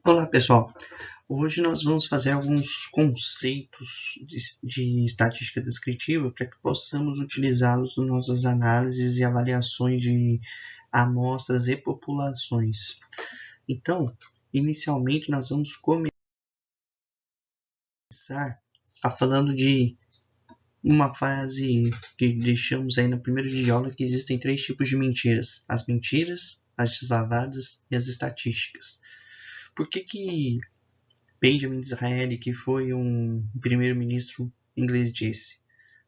Olá pessoal, hoje nós vamos fazer alguns conceitos de estatística descritiva para que possamos utilizá-los nas nossas análises e avaliações de amostras e populações. Então, inicialmente nós vamos começar falando de uma frase que deixamos aí no primeiro dia de aula, que existem 3 tipos de mentiras: as mentiras, as deslavadas e as estatísticas. Por que Benjamin Disraeli, que foi um primeiro-ministro inglês, disse?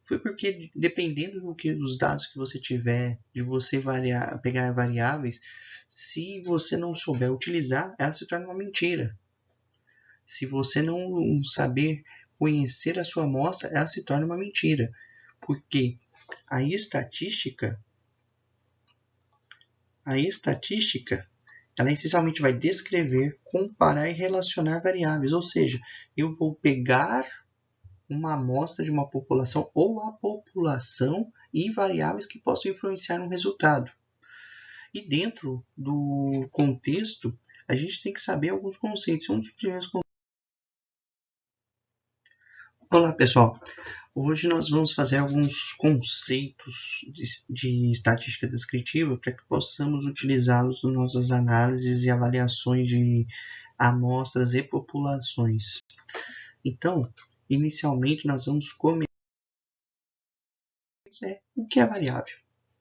Foi porque, dependendo dos dados que você tiver, de você pegar variáveis, se você não souber utilizar, ela se torna uma mentira. Se você não saber conhecer a sua amostra, ela se torna uma mentira. Porque a estatística, ela essencialmente vai descrever, comparar e relacionar variáveis. Ou seja, eu vou pegar uma amostra de uma população ou a população e variáveis que possam influenciar no resultado. E dentro do contexto, a gente tem que saber alguns conceitos. Um dos primeiros conceitos. Olá pessoal, hoje nós vamos fazer alguns conceitos de estatística descritiva para que possamos utilizá-los nas nossas análises e avaliações de amostras e populações. Então, inicialmente nós vamos começar o que é variável.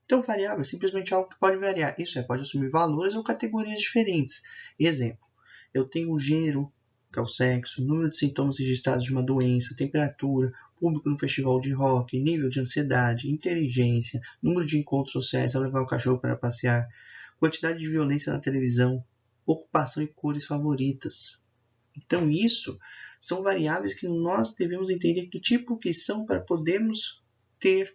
Então, variável é simplesmente algo que pode variar. Isso pode assumir valores ou categorias diferentes. Exemplo, eu tenho o gênero, que é o sexo, número de sintomas registrados de uma doença, temperatura, público no festival de rock, nível de ansiedade, inteligência, número de encontros sociais ao levar o cachorro para passear, quantidade de violência na televisão, ocupação e cores favoritas. Então, isso são variáveis que nós devemos entender que tipo que são para podermos ter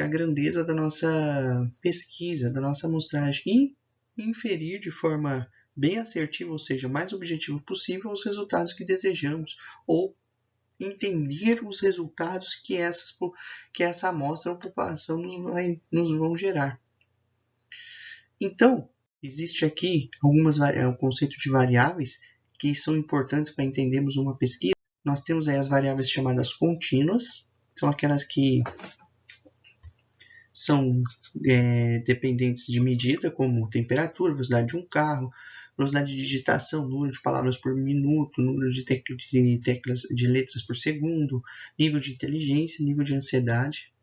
a grandeza da nossa pesquisa, da nossa amostragem e inferir de forma bem assertiva, ou seja, mais objetivo possível, os resultados que desejamos ou entender os resultados que essa amostra ou população nos vão gerar. Então, existe aqui o conceito de variáveis que são importantes para entendermos uma pesquisa. Nós temos aí as variáveis chamadas contínuas, são aquelas que são dependentes de medida, como temperatura, velocidade de um carro, velocidade de digitação, número de palavras por minuto, número de letras por segundo, nível de inteligência, nível de ansiedade.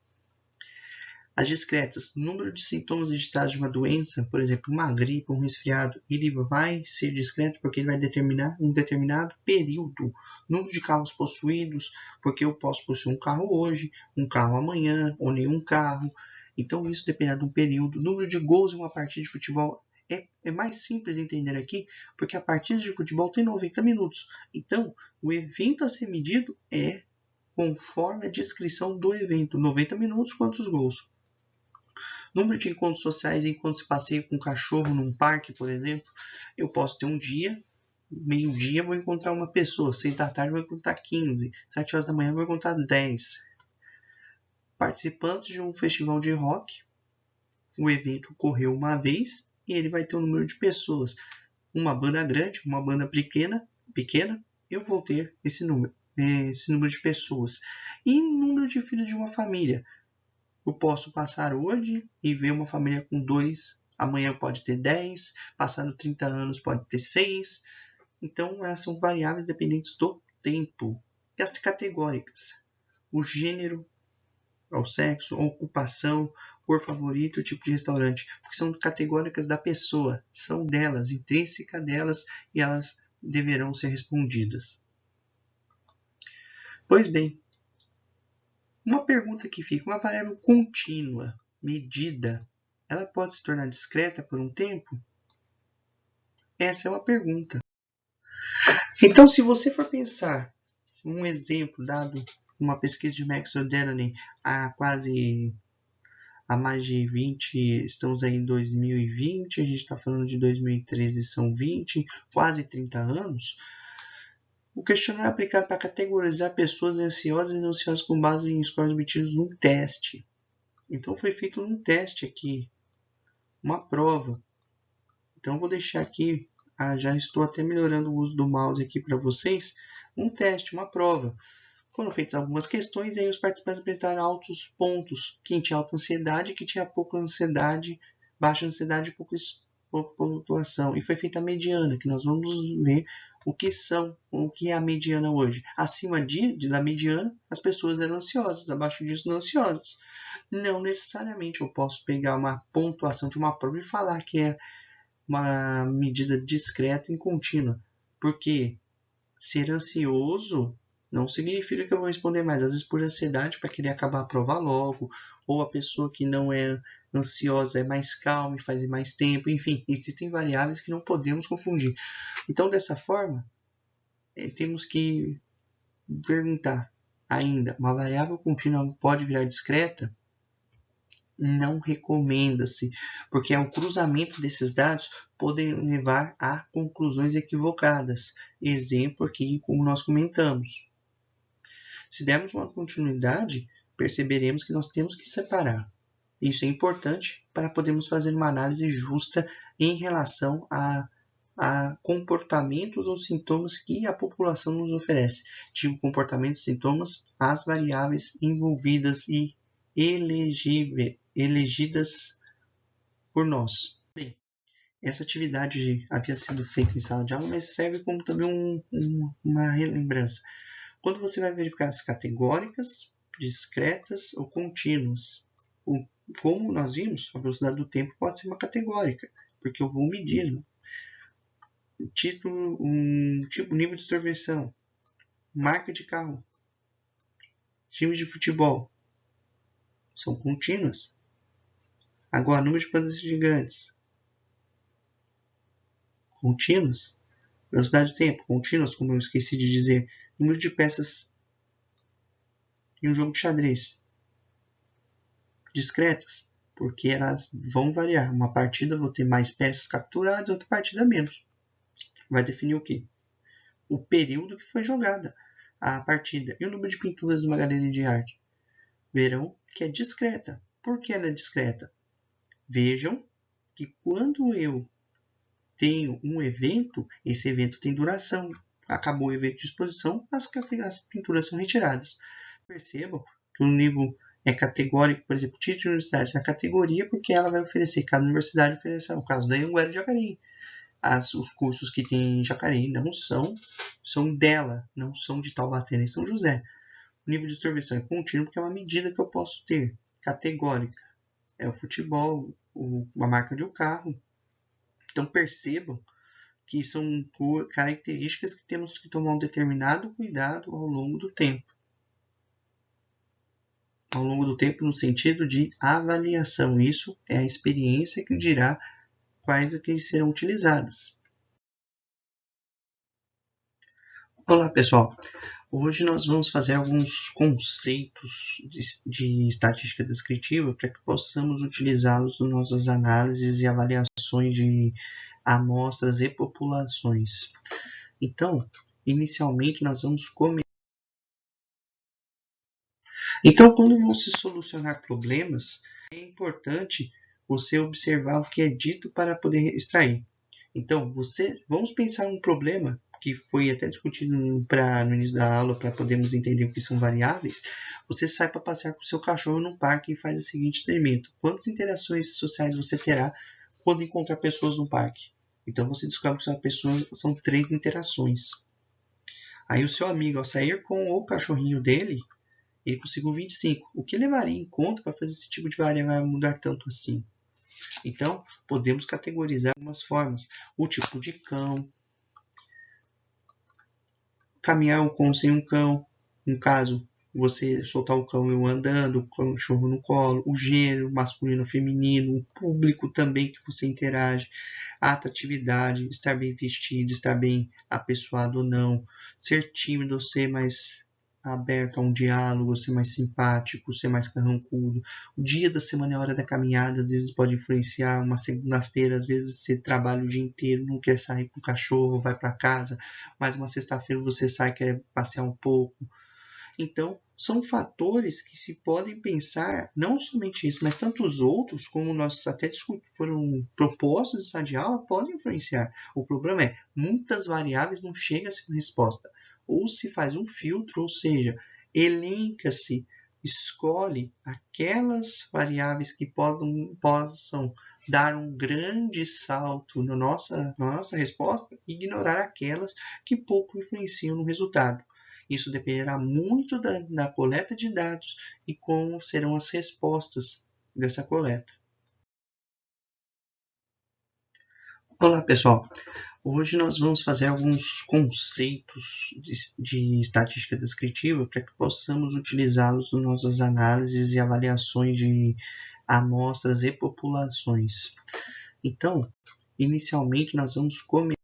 As discretas, número de sintomas registrados de uma doença, por exemplo, uma gripe, um resfriado, ele vai ser discreto porque ele vai determinar um determinado período. Número de carros possuídos, porque eu posso possuir um carro hoje, um carro amanhã, ou nenhum carro. Então, isso depende de um período. Número de gols em uma partida de futebol é mais simples entender aqui, porque a partida de futebol tem 90 minutos. Então, o evento a ser medido é conforme a descrição do evento. 90 minutos, quantos gols? Número de encontros sociais enquanto se passeia com um cachorro num parque, por exemplo. Eu posso ter um dia, meio-dia vou encontrar uma pessoa, 6 da tarde vou encontrar 15, 7 horas da manhã vou encontrar 10. Participantes de um festival de rock, o evento ocorreu uma vez e ele vai ter um número de pessoas. Uma banda grande, uma banda pequena, eu vou ter esse número de pessoas. E número de filhos de uma família. Eu posso passar hoje e ver uma família com 2, amanhã pode ter 10, passando 30 anos pode ter 6. Então, elas são variáveis dependentes do tempo. E as categóricas: o gênero, o sexo, a ocupação, cor favorita, o tipo de restaurante, porque são categóricas da pessoa, são delas, intrínseca delas, e elas deverão ser respondidas. Pois bem, uma pergunta que fica: uma variável contínua, medida, ela pode se tornar discreta por um tempo? Essa é uma pergunta. Então, se você for pensar um exemplo dado uma pesquisa de Maxwell Delaney há mais de 20, estamos aí em 2020, a gente está falando de 2013, são 20, quase 30 anos. O questionário é aplicado para categorizar pessoas ansiosas e ansiosas com base em scores obtidos num teste. Então foi feito um teste aqui, uma prova. Então eu vou deixar aqui já estou até melhorando o uso do mouse aqui para vocês, um teste, uma prova. Foram feitas algumas questões e aí os participantes apresentaram altos pontos. Quem tinha alta ansiedade, quem tinha pouca ansiedade, baixa ansiedade e pouca pontuação. E foi feita a mediana, que nós vamos ver o que é a mediana hoje. Acima da mediana, as pessoas eram ansiosas, abaixo disso, não ansiosas. Não necessariamente eu posso pegar uma pontuação de uma prova e falar que é uma medida discreta e contínua, porque ser ansioso não significa que eu vou responder mais. Às vezes por ansiedade, para querer acabar a prova logo, ou a pessoa que não é ansiosa é mais calma e faz mais tempo. Enfim, existem variáveis que não podemos confundir. Então, dessa forma, temos que perguntar ainda, uma variável contínua pode virar discreta? Não recomenda-se, porque o cruzamento desses dados podem levar a conclusões equivocadas. Exemplo aqui, como nós comentamos. Se dermos uma continuidade, perceberemos que nós temos que separar. Isso é importante para podermos fazer uma análise justa em relação a comportamentos ou sintomas que a população nos oferece. Digo comportamentos e sintomas, as variáveis envolvidas e elegidas por nós. Bem, essa atividade havia sido feita em sala de aula, mas serve como também uma relembrança. Quando você vai verificar as categóricas, discretas ou contínuas, como nós vimos, a velocidade do tempo pode ser uma categórica, porque eu vou medir nível de intervenção, marca de carro, time de futebol, são contínuas. Agora, número de plantas gigantes, contínuas. Velocidade do tempo, contínuas, como eu esqueci de dizer. Número de peças em um jogo de xadrez, discretas, porque elas vão variar. Uma partida eu vou ter mais peças capturadas, outra partida menos. Vai definir o quê? O período que foi jogada a partida e o número de pinturas de uma galeria de arte. Verão que é discreta. Por que ela é discreta? Vejam que quando eu tenho um evento, esse evento tem duração. Acabou o evento de exposição, as pinturas são retiradas. Percebam que o nível é categórico, por exemplo, título de universidade na categoria, porque ela vai oferecer, cada universidade oferece, no caso da Anhanguera de Jacareí. Os cursos que tem em Jacareí não são dela, não são de Taubaté nem São José. O nível de intervenção é contínuo porque é uma medida que eu posso ter. Categórica é o futebol, uma marca de um carro. Então percebam que são características que temos que tomar um determinado cuidado ao longo do tempo. Ao longo do tempo no sentido de avaliação. Isso é a experiência que dirá quais que serão utilizadas. Olá pessoal, hoje nós vamos fazer alguns conceitos de estatística descritiva para que possamos utilizá-los nas nossas análises e avaliações de amostras e populações. Então, inicialmente nós vamos começar. Então, quando você solucionar problemas, é importante você observar o que é dito para poder extrair. Então, vamos pensar um problema que foi até discutido no início da aula para podermos entender o que são variáveis. Você sai para passear com o seu cachorro num parque e faz o seguinte experimento. Quantas interações sociais você terá quando encontrar pessoas no parque? Então, você descobre que são 3 interações. Aí o seu amigo, ao sair com o cachorrinho dele, ele conseguiu 25. O que levaria em conta para fazer esse tipo de variável mudar tanto assim? Então, podemos categorizar algumas formas. O tipo de cão, caminhar com ou sem um cão, no caso, você soltar o cão e eu andando, o cachorro no colo, o gênero, masculino ou feminino, o público também que você interage, a atratividade, estar bem vestido, estar bem apessoado ou não, ser tímido ou ser mais aberto a um diálogo, ser mais simpático, ser mais carrancudo. O dia da semana é a hora da caminhada, às vezes pode influenciar. Uma segunda-feira, às vezes você trabalha o dia inteiro, não quer sair com o cachorro, vai para casa, mas uma sexta-feira você sai, quer passear um pouco. Então, são fatores que se podem pensar, não somente isso, mas tantos outros, como nós até foram propostos em sala de aula, podem influenciar. O problema é, muitas variáveis não chegam a ser uma resposta. Ou se faz um filtro, ou seja, elenca-se, escolhe aquelas variáveis que possam dar um grande salto na nossa resposta e ignorar aquelas que pouco influenciam no resultado. Isso dependerá muito da coleta de dados e como serão as respostas dessa coleta. Olá, pessoal! Hoje nós vamos fazer alguns conceitos de estatística descritiva para que possamos utilizá-los nas nossas análises e avaliações de amostras e populações. Então, inicialmente nós vamos começar.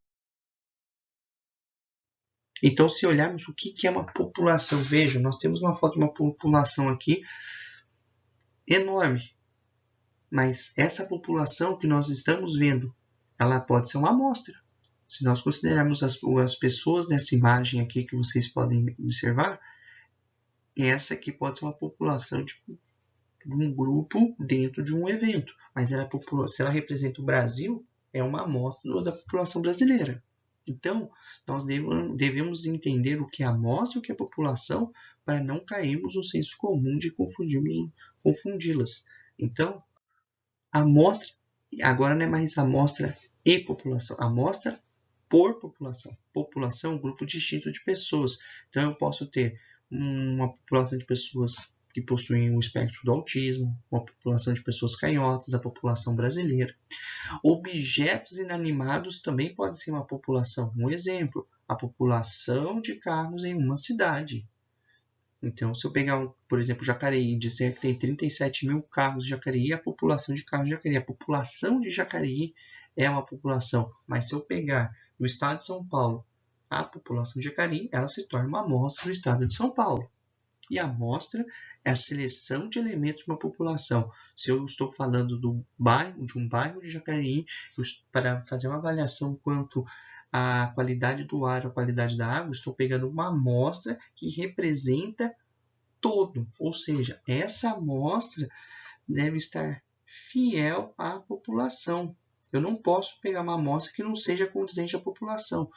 Então, se olharmos o que é uma população, veja, nós temos uma foto de uma população aqui enorme, mas essa população que nós estamos vendo, ela pode ser uma amostra. Se nós considerarmos as pessoas nessa imagem aqui que vocês podem observar, essa aqui pode ser uma população de um grupo dentro de um evento, mas se ela representa o Brasil, é uma amostra da população brasileira. Então, nós devemos entender o que é a amostra e o que é a população para não cairmos no senso comum de confundi-las. Então, a amostra, agora não é mais amostra e população, amostra por população. População, grupo distinto de pessoas. Então, eu posso ter uma população de pessoas que possuem o espectro do autismo, uma população de pessoas canhotas, a população brasileira. Objetos inanimados também podem ser uma população. Um exemplo, a população de carros em uma cidade. Então, se eu pegar, por exemplo, Jacareí e dizer que tem 37 mil carros de Jacareí, a população de carros de Jacareí. A população de Jacareí é uma população. Mas se eu pegar no estado de São Paulo, a população de Jacareí, ela se torna uma amostra do estado de São Paulo. E a amostra é a seleção de elementos de uma população. Se eu estou falando de um bairro de Jacareí, para fazer uma avaliação quanto à qualidade do ar, a qualidade da água, estou pegando uma amostra que representa todo. Ou seja, essa amostra deve estar fiel à população. Eu não posso pegar uma amostra que não seja condizente à população.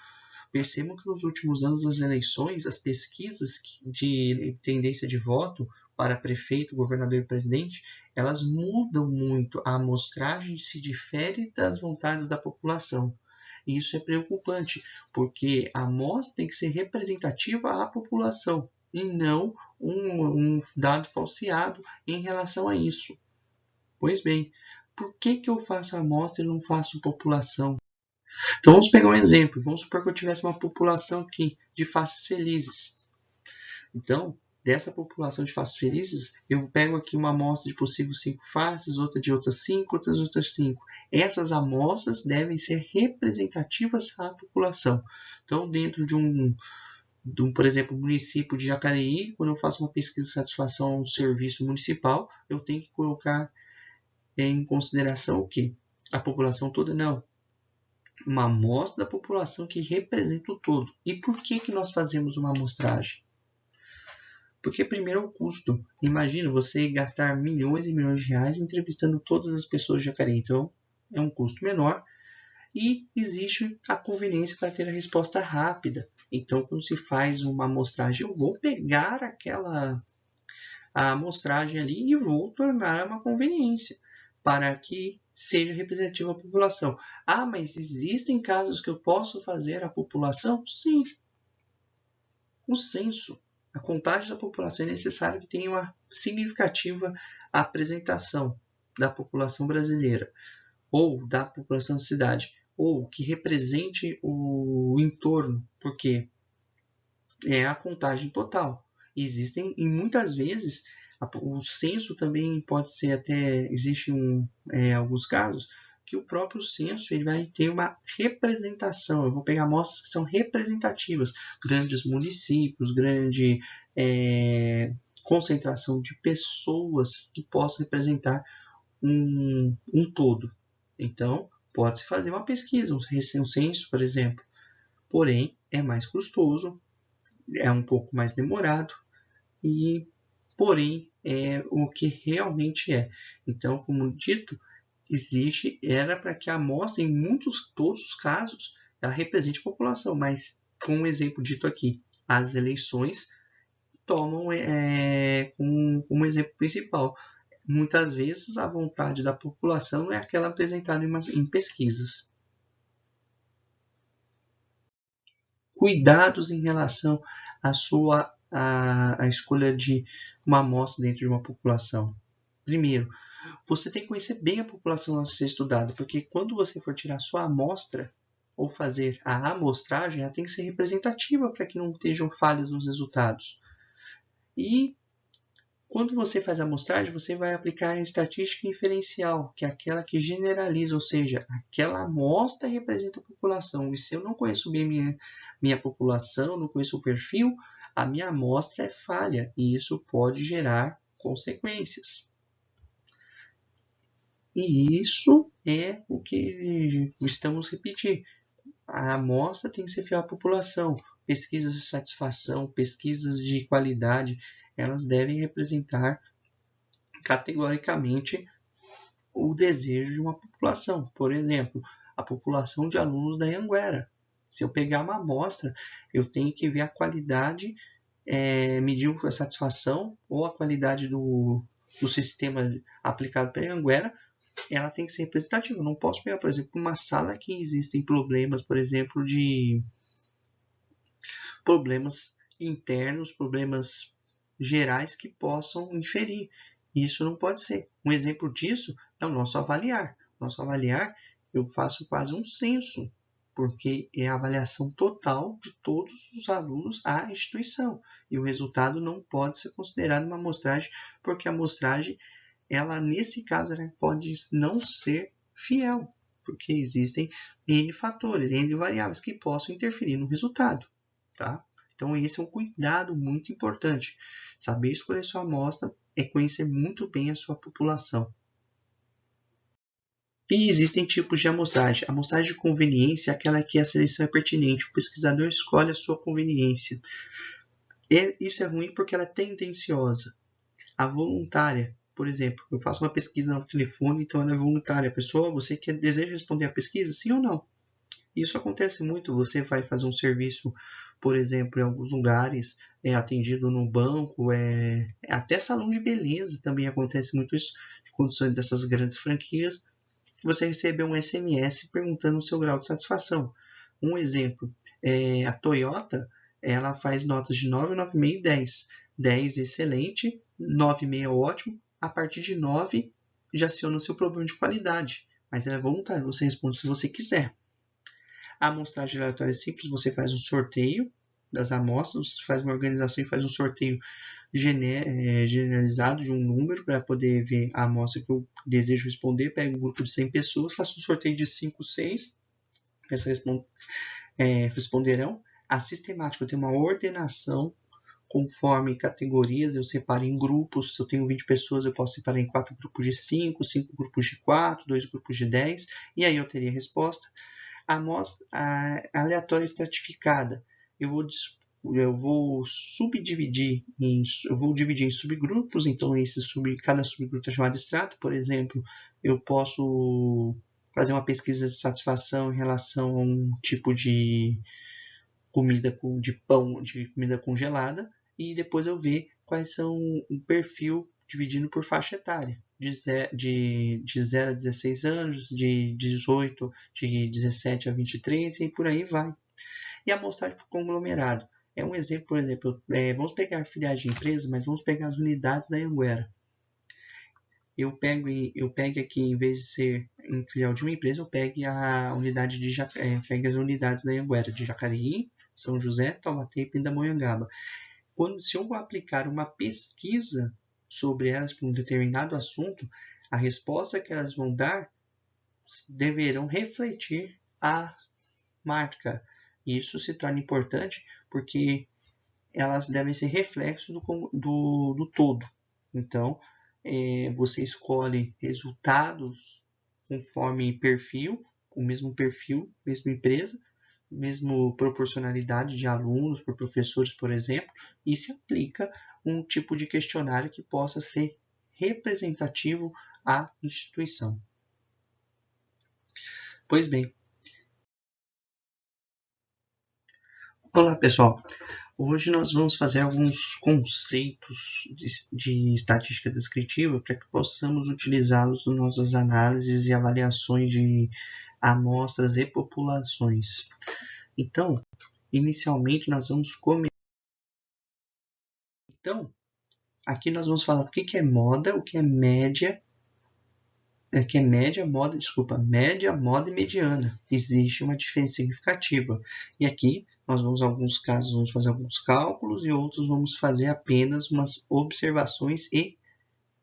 Percebam que nos últimos anos das eleições, as pesquisas de tendência de voto para prefeito, governador e presidente, elas mudam muito. A amostragem se difere das vontades da população. E isso é preocupante, porque a amostra tem que ser representativa à população e não um dado falseado em relação a isso. Pois bem, por que eu faço amostra e não faço população? Então vamos pegar um exemplo. Vamos supor que eu tivesse uma população aqui de faces felizes. Então, dessa população de faces felizes, eu pego aqui uma amostra de possíveis 5 faces, outra de outras 5, outras 5. Essas amostras devem ser representativas à população. Então, dentro de por exemplo, município de Jacareí, quando eu faço uma pesquisa de satisfação a um serviço municipal, eu tenho que colocar em consideração o quê? A população toda? Não. Uma amostra da população que representa o todo. E por que nós fazemos uma amostragem? Porque primeiro é o custo. Imagina você gastar milhões e milhões de reais entrevistando todas as pessoas de Jacareí. Então, é um custo menor e existe a conveniência para ter a resposta rápida. Então, quando se faz uma amostragem, eu vou pegar a amostragem ali e vou tornar uma conveniência para que seja representativa a população. Ah, mas existem casos que eu posso fazer a população? Sim. O censo, a contagem da população é necessário que tenha uma significativa apresentação da população brasileira ou da população da cidade, ou que represente o entorno, porque é a contagem total. Existem, e muitas vezes, o censo também pode ser até, existe alguns casos, que o próprio censo ele vai ter uma representação. Eu vou pegar amostras que são representativas, grandes municípios, grande concentração de pessoas que possam representar um todo. Então, pode-se fazer uma pesquisa, um censo, por exemplo. Porém, é mais custoso, é um pouco mais demorado e, porém, é o que realmente é. Então, como dito, era para que a amostra, em todos os casos, ela represente a população, mas, como um exemplo dito aqui, as eleições tomam como exemplo principal. Muitas vezes a vontade da população não é aquela apresentada em pesquisas. Cuidados em relação à escolha de uma amostra dentro de uma população. Primeiro, você tem que conhecer bem a população a ser estudada, porque quando você for tirar sua amostra ou fazer a amostragem, ela tem que ser representativa para que não estejam falhas nos resultados. E quando você faz a amostragem, você vai aplicar a estatística inferencial, que é aquela que generaliza, ou seja, aquela amostra representa a população. E se eu não conheço bem minha população, não conheço o perfil, a minha amostra é falha e isso pode gerar consequências. E isso é o que estamos repetindo. A amostra tem que ser fiel à população. Pesquisas de satisfação, pesquisas de qualidade, elas devem representar categoricamente o desejo de uma população. Por exemplo, a população de alunos da Anhanguera. Se eu pegar uma amostra, eu tenho que ver a qualidade, medir a satisfação ou a qualidade do sistema aplicado pela Anhanguera, ela tem que ser representativa. Eu não posso pegar, por exemplo, uma sala que existem problemas, por exemplo, de problemas internos, problemas gerais que possam inferir. Isso não pode ser. Um exemplo disso é o nosso avaliar. Nosso avaliar, eu faço quase um censo, porque é a avaliação total de todos os alunos à instituição. E o resultado não pode ser considerado uma amostragem, porque a amostragem, ela nesse caso, ela pode não ser fiel, porque existem N fatores, N variáveis que possam interferir no resultado. Tá? Então, esse é um cuidado muito importante. Saber escolher sua amostra é conhecer muito bem a sua população. E existem tipos de amostragem. A amostragem de conveniência é aquela que a seleção é pertinente. O pesquisador escolhe a sua conveniência. Isso é ruim porque ela é tendenciosa. A voluntária, por exemplo, eu faço uma pesquisa no telefone, então ela é voluntária. A pessoa, você deseja responder a pesquisa, sim ou não? Isso acontece muito. Você vai fazer um serviço, por exemplo, em alguns lugares, é atendido no banco, até salão de beleza também acontece muito isso, de condições dessas grandes franquias. Você recebeu um SMS perguntando o seu grau de satisfação. Um exemplo, a Toyota, ela faz notas de 9, 9,5 e 10. 10 excelente, 9,5 ótimo. A partir de 9 já aciona o seu problema de qualidade, mas ela é voluntária, você responde se você quiser. A amostragem aleatória é simples, você faz um sorteio das amostras, você faz uma organização e faz um sorteio generalizado de um número para poder ver a amostra que eu desejo responder. Pego um grupo de 100 pessoas, faço um sorteio de 5, 6, essas responderão. A sistemática, eu tenho uma ordenação conforme categorias, eu separo em grupos. Se eu tenho 20 pessoas, eu posso separar em 4 grupos de 5, 5 grupos de 4, 2 grupos de 10, e aí eu teria a resposta. A amostra aleatória estratificada, eu vou dividir em subgrupos, então cada subgrupo é chamado extrato. Por exemplo, eu posso fazer uma pesquisa de satisfação em relação a um tipo de comida de pão, de comida congelada, e depois eu ver quais são o perfil dividindo por faixa etária. De 0 a 16 anos, de 18, de 17 a 23 e por aí vai. E a amostragem por conglomerado. É um exemplo, por exemplo, vamos pegar filiais de empresa, mas vamos pegar as unidades da Anhanguera. Eu pego aqui, em vez de ser em filial de uma empresa, eu pego a unidade pego as unidades da Anhanguera, de Jacareí, São José, Taubaté e Pindamonhangaba. Se eu aplicar uma pesquisa sobre elas para um determinado assunto, a resposta que elas vão dar deverão refletir a marca. Isso se torna importante porque elas devem ser reflexo do todo. Então, você escolhe resultados conforme perfil, o mesma perfil, mesma empresa, mesma proporcionalidade de alunos por professores, por exemplo, e se aplica um tipo de questionário que possa ser representativo à instituição. Pois bem. Olá, pessoal. Hoje nós vamos fazer alguns conceitos de estatística descritiva para que possamos utilizá-los nas nossas análises e avaliações de amostras e populações. Então, inicialmente nós vamos começar. Então, aqui nós vamos falar o que é moda, o que é média, média, moda e mediana. Existe uma diferença significativa. E aqui nós vamos, em alguns casos, vamos fazer alguns cálculos e outros vamos fazer apenas umas observações e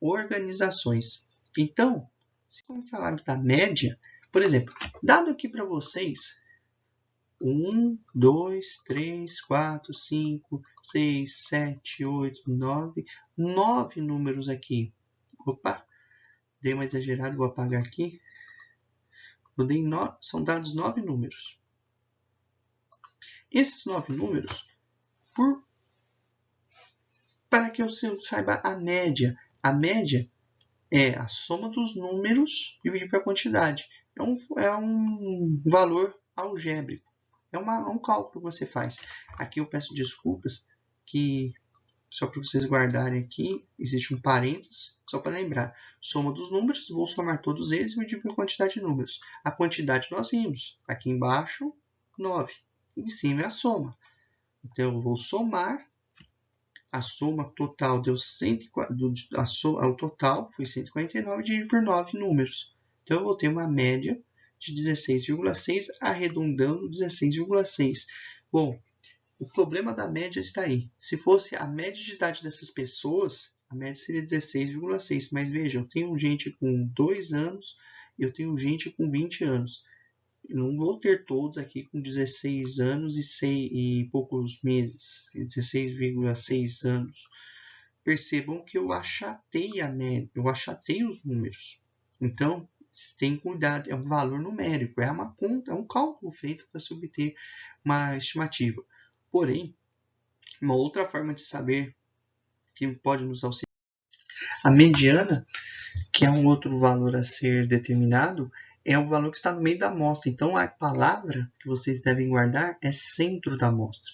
organizações. Então, se vamos falar da média, por exemplo, dado aqui para vocês 1, 2, 3, 4, 5, 6, 7, 8, 9 números aqui. Opa! Dei uma exagerada, vou apagar aqui. São dados 9 números. Esses 9 números, para que eu saiba a média. A média é a soma dos números dividido pela quantidade. É um valor algébrico. É um cálculo que você faz. Aqui eu peço desculpas que... Só para vocês guardarem aqui, existe um parênteses, só para lembrar. Soma dos números, vou somar todos eles e dividir pela quantidade de números. A quantidade nós vimos. Aqui embaixo, 9. Em cima é a soma. Então, eu vou somar. A soma total deu 104. O total foi 149 dividido por 9 números. Então, eu vou ter uma média de 16,6, arredondando 16,6. Bom, o problema da média está aí. Se fosse a média de idade dessas pessoas, a média seria 16,6. Mas veja, eu tenho gente com 2 anos e eu tenho gente com 20 anos. Eu não vou ter todos aqui com 16 anos e poucos meses. 16,6 anos. Percebam que eu achatei a média, eu achatei os números. Então, tem cuidado, é um valor numérico, é uma conta, é um cálculo feito para se obter uma estimativa. Porém, uma outra forma de saber que pode nos auxiliar. A mediana, que é um outro valor a ser determinado, é o valor que está no meio da amostra. Então, a palavra que vocês devem guardar é centro da amostra.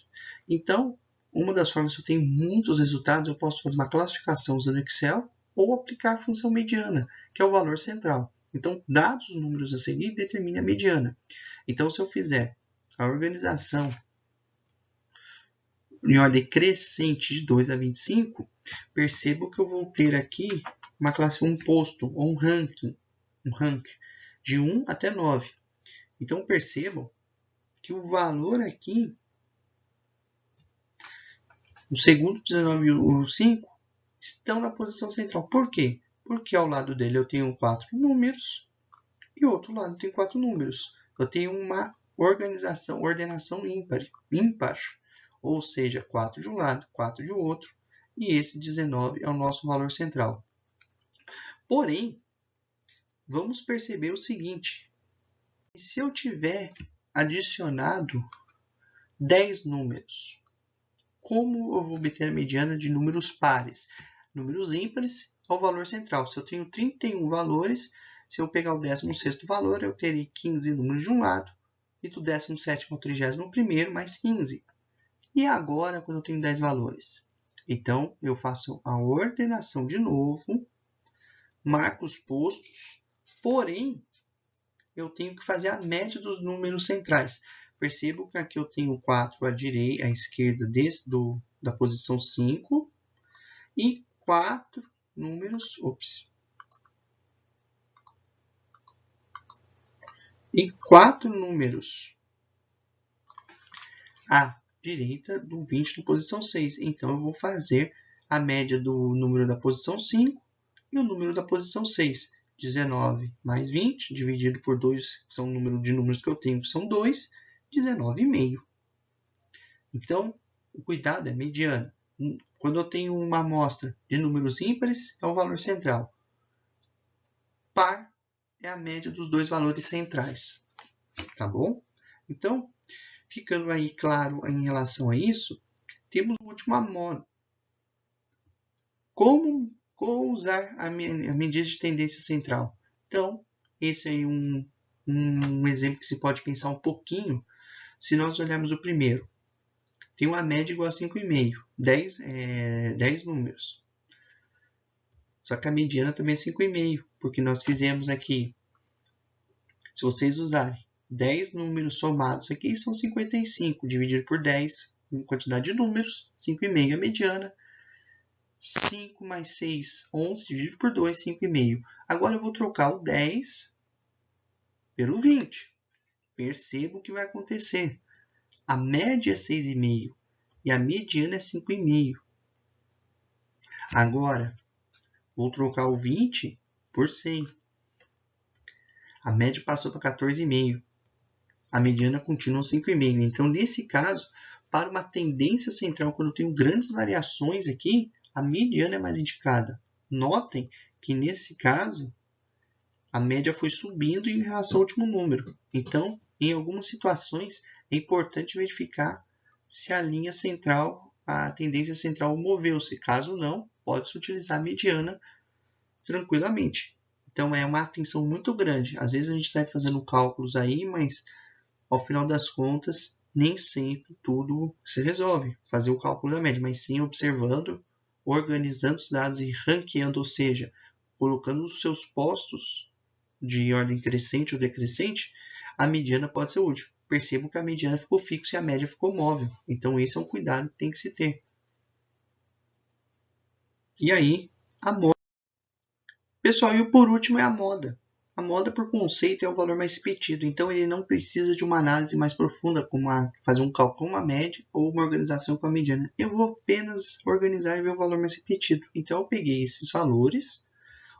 Então, uma das formas que eu tenho muitos resultados, eu posso fazer uma classificação usando Excel ou aplicar a função mediana, que é o valor central. Então, dados os números a seguir, determine a mediana. Então, se eu fizer a organização em ordem crescente de 2 a 25, percebo que eu vou ter aqui uma classe, um posto ou um ranking de 1 até 9. Então, percebam que o valor aqui, o segundo, 19 e o 5, estão na posição central. Por quê? Porque ao lado dele eu tenho 4 números e ao outro lado eu tenho 4 números. Eu tenho uma ordenação ímpar. Ou seja, 4 de um lado, 4 de outro, e esse 19 é o nosso valor central. Porém, vamos perceber o seguinte: se eu tiver adicionado 10 números, como eu vou obter a mediana de números pares? Números ímpares é o valor central. Se eu tenho 31 valores, se eu pegar o 16º valor, eu terei 15 números de um lado, e do 17º ao 31º, mais 15. E agora, quando eu tenho 10 valores? Então, eu faço a ordenação de novo, marco os postos, porém, eu tenho que fazer a média dos números centrais. Percebo que aqui eu tenho 4 à esquerda da posição 5 e 4 números, à direita do 20 na posição 6. Então, eu vou fazer a média do número da posição 5 e o número da posição 6. 19 mais 20, dividido por 2, que são o número de números que eu tenho, que são 2, 19,5. Então, o cuidado é mediana. Quando eu tenho uma amostra de números ímpares, é o valor central. Par é a média dos dois valores centrais. Tá bom? Então, ficando aí claro em relação a isso, temos a última moda. Como usar a medida de tendência central? Então, esse é um exemplo que se pode pensar um pouquinho. Se nós olharmos o primeiro, tem uma média igual a 5,5, 10 números. Só que a mediana também é 5,5, porque nós fizemos aqui, se vocês usarem 10 números somados aqui, são 55, dividido por 10, em quantidade de números, 5,5 é a mediana. 5 mais 6, 11, dividido por 2, 5,5. Agora eu vou trocar o 10 pelo 20. Perceba o que vai acontecer. A média é 6,5 e a mediana é 5,5. Agora, vou trocar o 20 por 100. A média passou para 14,5. A mediana continua 5,5. Então, nesse caso, para uma tendência central, quando eu tenho grandes variações aqui, a mediana é mais indicada. Notem que, nesse caso, a média foi subindo em relação ao último número. Então, em algumas situações, é importante verificar se a linha central, a tendência central moveu-se. Caso não, pode-se utilizar a mediana tranquilamente. Então, é uma atenção muito grande. Às vezes a gente sai fazendo cálculos aí, mas, ao final das contas, nem sempre tudo se resolve. Fazer o cálculo da média, mas sim observando, organizando os dados e ranqueando, ou seja, colocando os seus postos de ordem crescente ou decrescente, a mediana pode ser útil. Percebo que a mediana ficou fixa e a média ficou móvel. Então, esse é um cuidado que tem que se ter. E aí, a moda. Pessoal, e por último é a moda. A moda, por conceito, é o valor mais repetido. Então, ele não precisa de uma análise mais profunda, como fazer um cálculo com uma média ou uma organização com a mediana. Eu vou apenas organizar e ver o valor mais repetido. Então, eu peguei esses valores,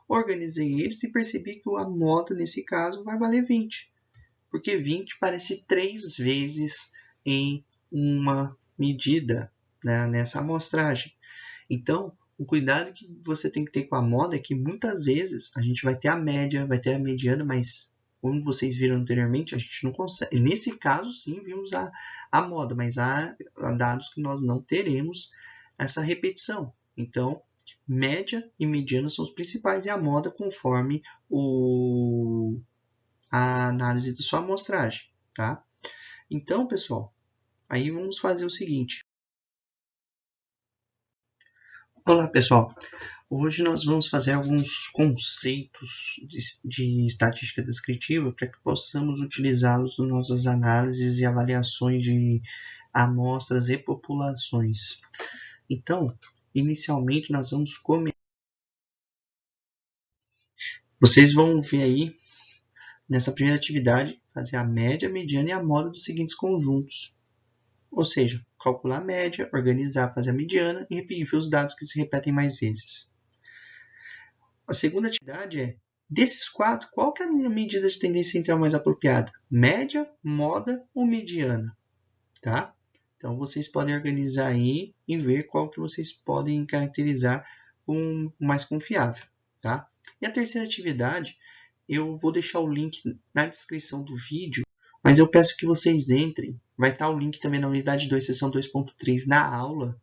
organizei eles e percebi que a moda, nesse caso, vai valer 20. Porque 20 parece 3 vezes em uma medida, né, nessa amostragem. Então, o cuidado que você tem que ter com a moda é que muitas vezes a gente vai ter a média, vai ter a mediana, mas como vocês viram anteriormente, a gente não consegue. Nesse caso, sim, vimos a moda, mas há dados que nós não teremos essa repetição. Então, média e mediana são os principais e a moda conforme a análise da sua amostragem, tá? Então, pessoal, aí vamos fazer o seguinte. Olá, pessoal. Hoje nós vamos fazer alguns conceitos de estatística descritiva para que possamos utilizá-los nas nossas análises e avaliações de amostras e populações. Então, inicialmente nós vamos começar. Vocês vão ver aí, nessa primeira atividade, fazer a média, a mediana e a moda dos seguintes conjuntos. Ou seja, calcular a média, organizar, fazer a mediana e ver os dados que se repetem mais vezes. A segunda atividade é, desses 4, qual que é a medida de tendência central mais apropriada? Média, moda ou mediana? Tá? Então, vocês podem organizar aí e ver qual que vocês podem caracterizar como mais confiável. Tá? E a terceira atividade, eu vou deixar o link na descrição do vídeo, mas eu peço que vocês entrem. Vai estar o link também na unidade 2, seção 2.3 na aula.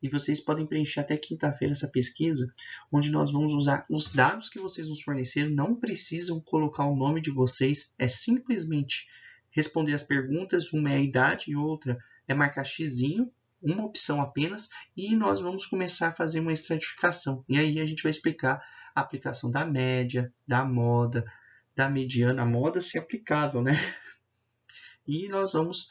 E vocês podem preencher até quinta-feira essa pesquisa, onde nós vamos usar os dados que vocês nos forneceram. Não precisam colocar o nome de vocês, é simplesmente responder as perguntas. Uma é a idade e outra é marcar xizinho, uma opção apenas, e nós vamos começar a fazer uma estratificação. E aí a gente vai explicar a aplicação da média, da moda, da mediana, a moda se aplicável, né? E nós vamos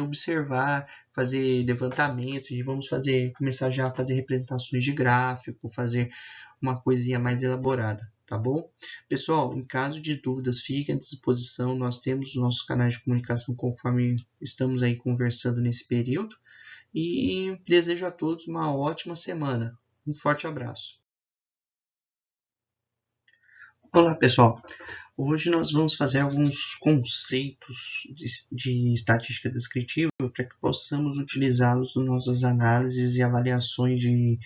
observar, fazer levantamento e vamos começar já a fazer representações de gráfico, fazer uma coisinha mais elaborada, tá bom? Pessoal, em caso de dúvidas, fiquem à disposição. Nós temos os nossos canais de comunicação conforme estamos aí conversando nesse período. E desejo a todos uma ótima semana. Um forte abraço. Olá, pessoal. Hoje nós vamos fazer alguns conceitos de estatística descritiva para que possamos utilizá-los nas nossas análises e avaliações de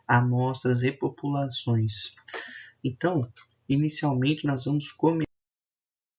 amostras e populações. Então, inicialmente nós vamos começar.